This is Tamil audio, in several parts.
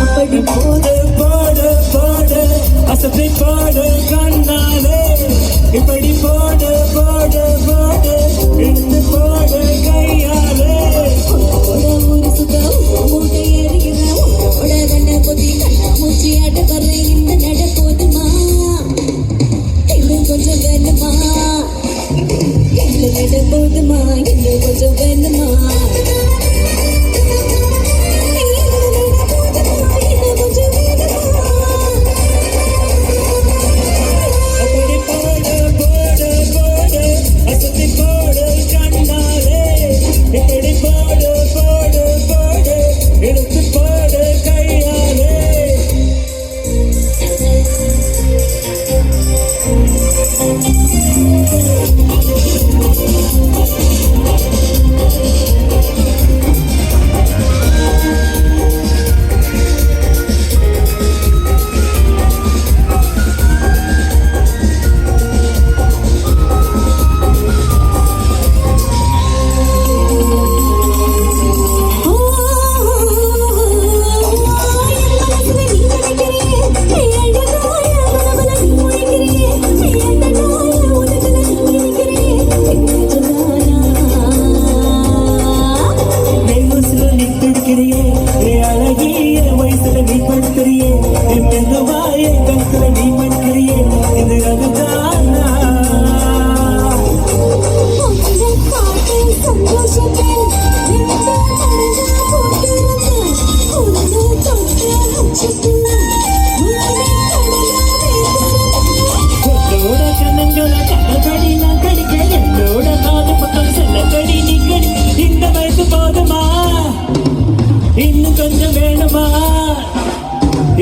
அப்படி போடு போடு போடு அசத்தை போடு கண்ணாலே இப்படி போடு போடு போடு இழுத்து போடு கையாலே ஒரு சுத்த மூட்டை எறிகிற உன்னோட கண்ண பொத்தி கண்ணா மூச்சி ஆட்ட வர்ற இந்த நட போதுமா இன்னும் கொஞ்சம் வேணுமா இந்த நட போதுமா இன்னும் கொஞ்சம் வேணுமா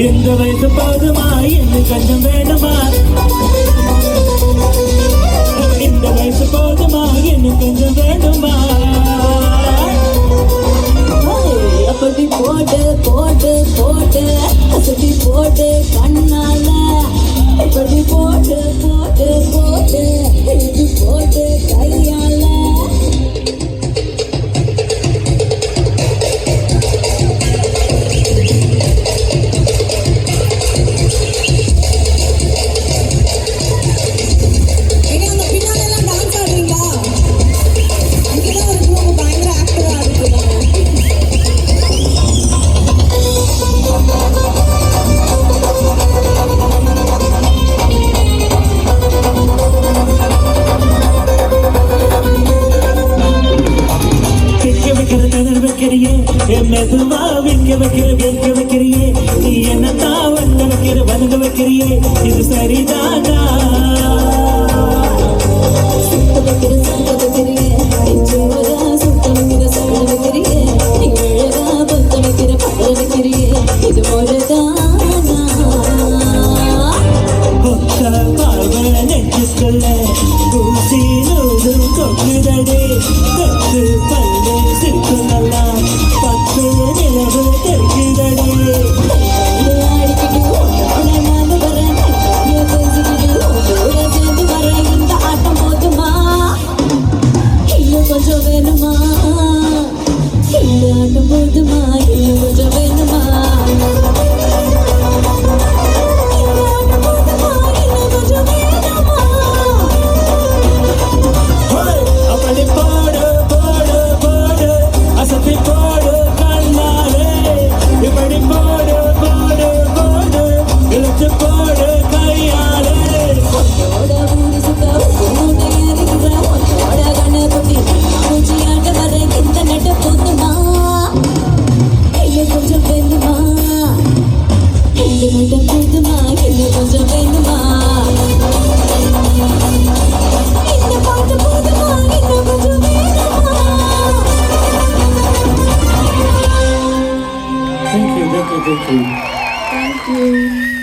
இந்த வயசு போதுமா இன்னும் கொஞ்சம் வேணுமா இந்த வயசு போதுமா இன்னும் கொஞ்சம் வேணுமா அப்படி போட்டு போட்டு போட்டு அசதி போட்டு கண்ணால இப்படி போட்டு போட்டு போட்டு இது போட்டு கையால மெதுவா விற்க வைக்கிற விற்க வைக்கிறியே நீ என்னதான் வந்த வைக்கிற வணங்க வைக்கிறியே இது சரிதானா சுத்த வைக்கிற சுத்த வைக்கிறியே சுத்த வைக்கிற சுத்த வைக்கிறியே நீ அழகா பத்த வைக்கிற பத்த வைக்கிறியே இது ஒருதானா கொத்த பார்வை நெஞ்சுக்குள்ள ஊசி நூலும் கொக்குதடே கொத்து பல்லே சிரிப்பு நல்லா பத்து நிலவு தெரிக்குதடே அடிக்கிட்டு நான் வரேன் பேசிக்கிட்டு சேர்ந்து வர இந்த ஆட்டம் போதுமா இன்னும் கொஞ்சம் வேணுமா இந்த ஆட்டம் போதுமா இன்னும் கொஞ்சம் வேணுமா Thank you.